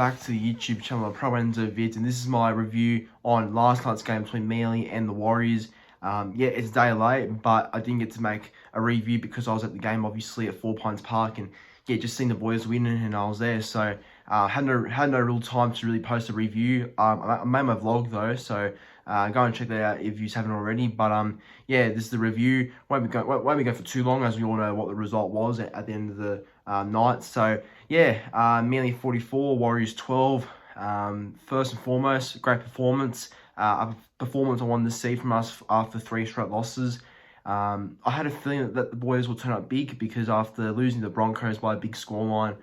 back to the YouTube channel of Pro Enzo Vids, and this is my review on last night's game between Manly and the Warriors. Yeah, it's a day late, but I didn't get to make a review because I was at the game, obviously, at 4 Pines Park, and yeah, just seen the boys winning, and I was there, so had no real time to really post a review. I made my vlog though, so go and check that out if you haven't already. But yeah, this is the review. Won't be go for too long, as we all know what the result was at the end of the night. So yeah, Manly 44, Warriors 12. First and foremost, great performance. A performance I wanted to see from us after 3 straight losses. I had a feeling that the boys would turn up big, because after losing the Broncos by a big scoreline,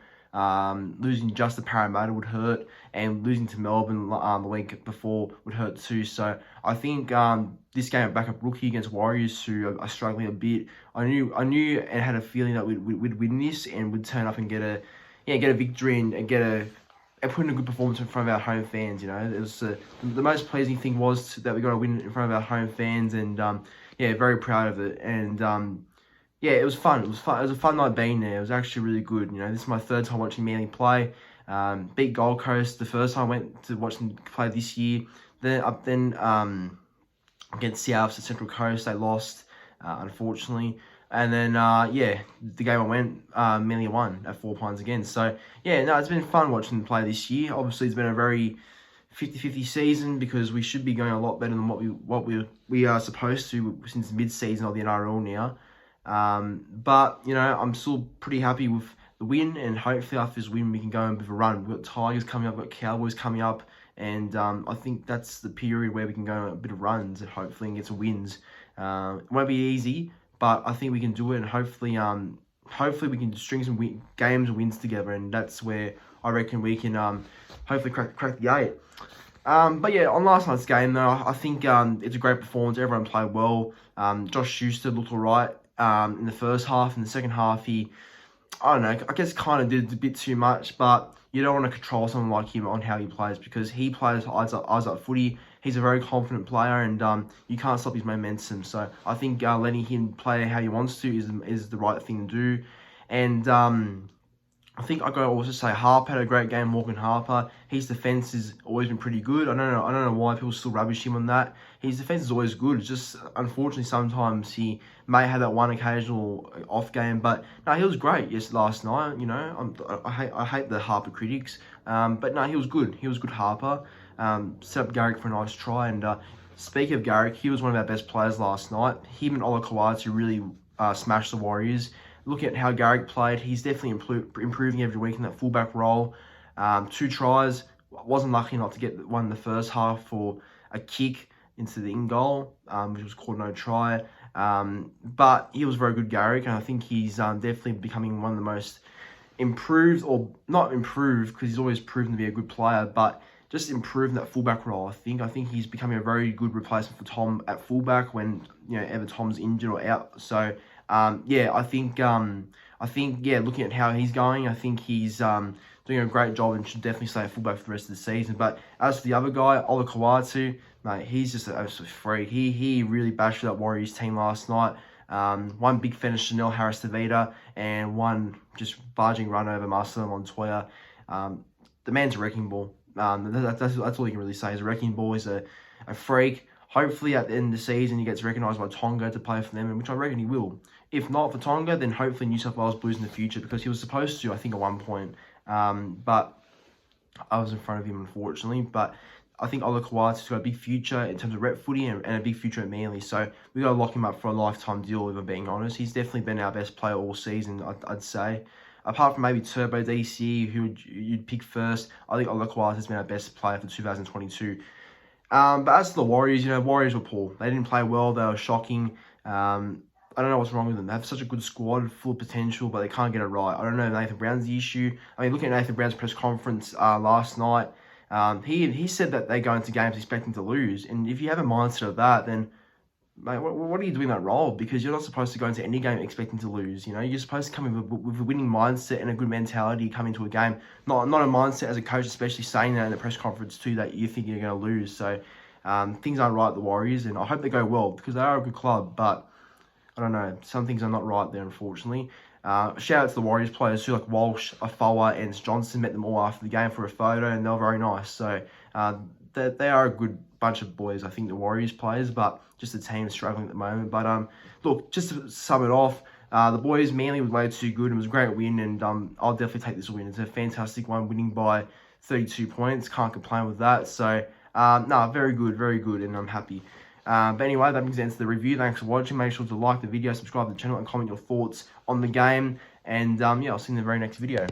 losing just to Parramatta would hurt, and losing to Melbourne the week before would hurt too. So I think this game at backup rookie against Warriors, who are struggling a bit, I knew and had a feeling that we'd win this and would turn up and get a victory and put in a good performance in front of our home fans. You know, it was the most pleasing thing was that we got a win in front of our home fans, and yeah, very proud of it. And yeah, it was fun. It was a fun night being there. It was actually really good. You know, this is my 3rd time watching Manly play. Beat Gold Coast the first time I went to watch them play this year. Then against South at Central Coast, they lost, unfortunately. And then yeah, the game I went, Manly won at 4 Pines again. So yeah, no, it's been fun watching them play this year. Obviously, it's been a very 50-50 season, because we should be going a lot better than what we are supposed to since mid-season of the NRL now. But you know, I'm still pretty happy with the win, and hopefully after this win we can go on a bit of a run. We've got Tigers coming up, we've got Cowboys coming up, and I think that's the period where we can go on a bit of runs and hopefully get some wins. It won't be easy, but I think we can do it, and hopefully we can string some games and wins together, and that's where I reckon we can hopefully crack the 8. But yeah, on last night's game though, I think it's a great performance. Everyone played well. Josh Schuster looked alright in the first half. In the second half, he, I don't know, I guess kind of did a bit too much, but you don't want to control someone like him on how he plays, because he plays eyes up footy. He's a very confident player, and you can't stop his momentum. So I think letting him play how he wants to is the right thing to do. And I think I got to also say Harper had a great game. Morgan Harper, his defense has always been pretty good. I don't know why people still rubbish him on that. His defense is always good. It's just unfortunately sometimes he may have that one occasional off game, but no, he was great. Yes, last night. You know, I hate the Harper critics, but no, he was good. He was good, Harper. Set up Garrick for a nice try, and speaking of Garrick, he was one of our best players last night. Him and Ola Kawatu really smashed the Warriors. Looking at how Garrick played, he's definitely improving every week in that fullback role. 2 tries. Wasn't lucky not to get one in the first half for a kick into the in-goal, which was called no try. But he was very good, Garrick, and I think he's definitely becoming one of the most improved, or not improved, because he's always proven to be a good player, but just improving that fullback role. I think he's becoming a very good replacement for Tom at fullback when, you know, ever Tom's injured or out. So yeah, I think yeah, looking at how he's going, I think he's doing a great job and should definitely stay at fullback for the rest of the season. But as for the other guy, Ola Kawatu, mate, he's just an absolute freak. He really bashed that Warriors team last night. One big finish, Chanel Harris-Tavita, and one just barging run over Marcelo Montoya. The man's a wrecking ball. That's all you can really say. He's a wrecking ball. He's a freak. Hopefully at the end of the season he gets recognised by Tonga to play for them, which I reckon he will. If not for Tonga, then hopefully New South Wales Blues in the future, because he was supposed to, I think, at one point. But I was in front of him, unfortunately. But I think Ola Kawatu's got a big future in terms of rep footy, and a big future at Manly. So we got to lock him up for a lifetime deal, if I'm being honest. He's definitely been our best player all season, I'd say. Apart from maybe Turbo DC, who you'd pick first, I think Ola Kawatu has been our best player for 2022. But as for the Warriors, you know, Warriors were poor. They didn't play well. They were shocking. I don't know what's wrong with them. They have such a good squad, full of potential, but they can't get it right. I don't know if Nathan Brown's the issue. I mean, looking at Nathan Brown's press conference last night, he said that they go into games expecting to lose. And if you have a mindset of that, then, mate, what are you doing that role? Because you're not supposed to go into any game expecting to lose. You know, you're supposed to come in with a winning mindset and a good mentality, come into a game. Not a mindset as a coach, especially saying that in the press conference too, that you think you're going to lose. So things aren't right at the Warriors, and I hope they go well, because they are a good club, but I don't know, some things are not right there, unfortunately. Shout out to the Warriors players too, like Walsh, Afoa, and Johnson. Met them all after the game for a photo, and they were very nice. So they are a good bunch of boys, I think, the Warriors players, but just the team struggling at the moment. But look, just to sum it off, the boys, Manly was way too good. It was a great win, and I'll definitely take this win. It's a fantastic one, winning by 32 points. Can't complain with that. So, no, very good, and I'm happy. But anyway, that brings an end to the review. Thanks for watching. Make sure to like the video, subscribe to the channel, and comment your thoughts on the game. And yeah, I'll see you in the very next video.